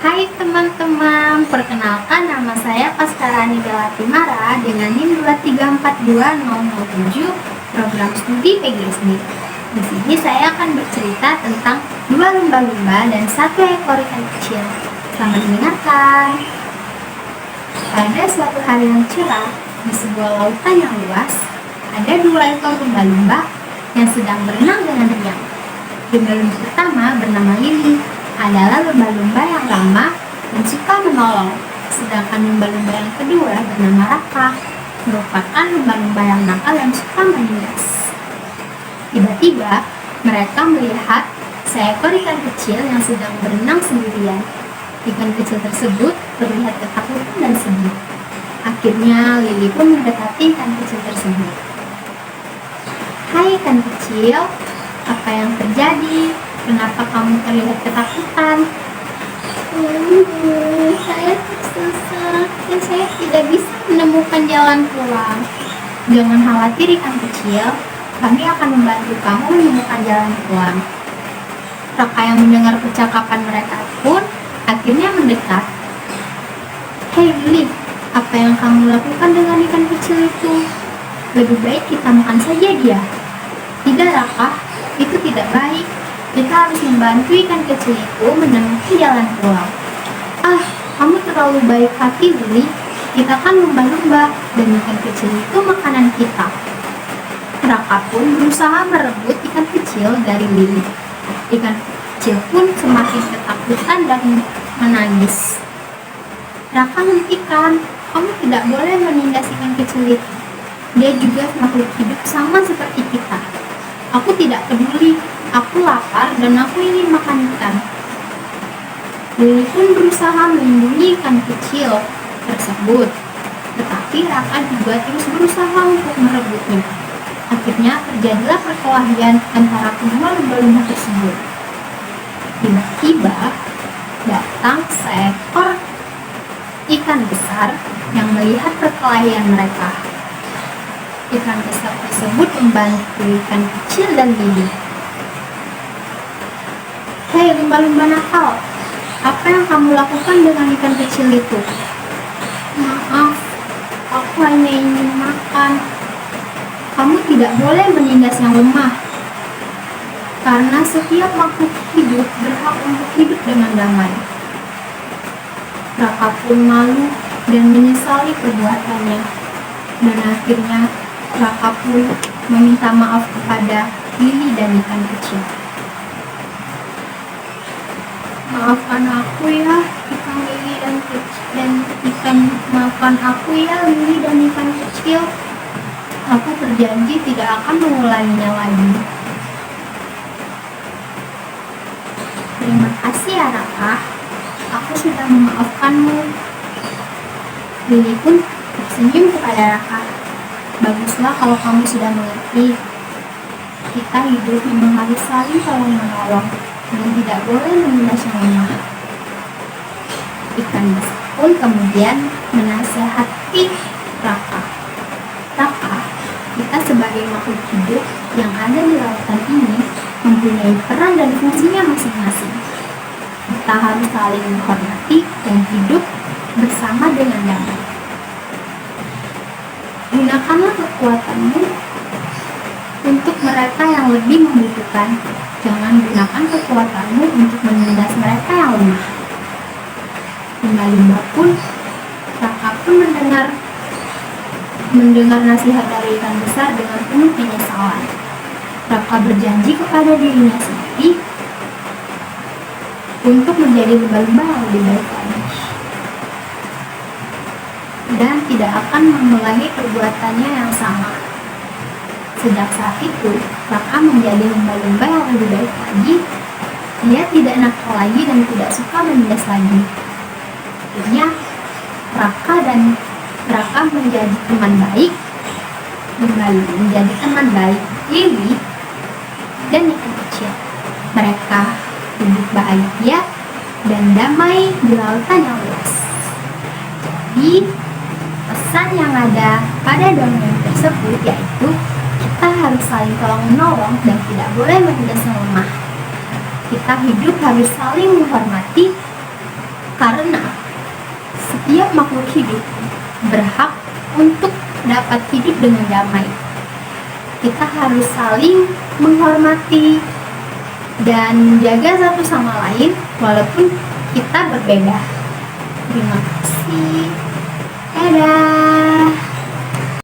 Hai teman-teman, perkenalkan nama saya Paskarani Belati Mara dengan NIM 2342007 program studi PGSD. Di sini saya akan bercerita tentang 2 lumba-lumba dan 1 ekor ikan kecil. Selamat mendengarkan. Pada suatu hari yang cerah, di sebuah lautan yang luas, ada 2 ekor lumba-lumba yang sedang berenang dengan riang. Lumba-lumba pertama bernama Lili, adalah lumba-lumba yang ramah dan suka menolong. Sedangkan lumba-lumba yang kedua bernama Raka, merupakan lumba-lumba yang nakal dan suka menindas. Tiba-tiba, mereka melihat seekor ikan kecil yang sedang berenang sendirian. Ikan kecil tersebut terlihat ketakutan dan sedih. Akhirnya, Lili pun mendekati ikan kecil tersebut. Hai ikan kecil, apa yang terjadi? Kenapa kamu terlihat ketakutan? Saya tersesat dan saya tidak bisa menemukan jalan pulang. Jangan khawatir ikan kecil, kami akan membantu kamu menemukan jalan pulang. Raka yang mendengar percakapan mereka pun akhirnya mendekat. Hei Lili, apa yang kamu lakukan dengan ikan kecil itu? Lebih baik kita makan saja dia. Tidak Raka, itu tidak baik. Kita harus membantu ikan kecil itu menemukan jalan pulang. Kamu terlalu baik hati, Lili. Kita kan lumba-lumba, dan ikan kecil itu makanan kita. Raka pun berusaha merebut ikan kecil dari Lili. Ikan kecil pun semakin ketakutan dan menangis. Raka, hentikan. Kamu tidak boleh menindas ikan kecil itu. Dia juga makhluk hidup sama seperti kita. Aku tidak peduli. Aku lapar dan aku ingin makan ikan. Lili pun berusaha melindungi ikan kecil tersebut, tetapi Raka juga terus berusaha untuk merebutnya. Akhirnya terjadilah perkelahian antara kedua lumba-lumba tersebut. Tiba-tiba datang seekor ikan besar yang melihat perkelahian mereka. Ikan besar tersebut membantu ikan kecil dan Lili. Hei lumba-lumba nakal, apa yang kamu lakukan dengan ikan kecil itu? Maaf, aku hanya ingin makan. Kamu tidak boleh menindas yang lemah, karena setiap makhluk hidup berhak untuk hidup dengan damai. Raka pun malu dan menyesali perbuatannya, dan akhirnya Raka pun meminta maaf kepada Lili dan ikan kecil. Maafkan aku ya, ikan Lili dan ikan. Maafkan aku ya, Lili dan ikan kecil. Aku berjanji tidak akan mengulanginya lagi. Terima kasih ya Raka, aku sudah memaafkanmu. Lili pun tersenyum kepada Raka. Baguslah kalau kamu sudah mengerti. Kita hidup memang harus saling tolong menolong dan tidak boleh menindas yang lemah. Ikan besar pun kemudian menasehati Raka. Raka, kita sebagai makhluk hidup yang ada di lautan ini mempunyai peran dan fungsinya masing-masing. Kita harus saling menghormati dan hidup bersama dengan damai. Gunakanlah kekuatanmu untuk mereka yang lebih membutuhkan. Jangan gunakan kekuatanmu untuk menindas mereka yang lemah. Lumba-lumba pun, Raka pun mendengar nasihat dari ikan besar dengan penuh penyesalan. Raka berjanji kepada dirinya sendiri untuk menjadi lumba-lumba yang lebih baik lagi, dan tidak akan mengulangi perbuatannya yang sama. Sejak saat itu, Raka menjadi lumba-lumba yang lebih baik lagi. Dia tidak nakal lagi dan tidak suka menindas lagi. Akhirnya, Raka menjadi teman baik, menjadi teman baik Lili dan ikan kecil. Mereka hidup bahagia dan damai di lautan yang luas. Jadi, pesan yang ada pada dongeng tersebut yaitu kita harus saling tolong menolong dan tidak boleh menindas yang lemah. Kita hidup harus saling menghormati Karena setiap makhluk hidup berhak untuk dapat hidup dengan damai. Kita harus saling menghormati dan menjaga satu sama lain walaupun kita berbeda. Terima kasih. Dadah.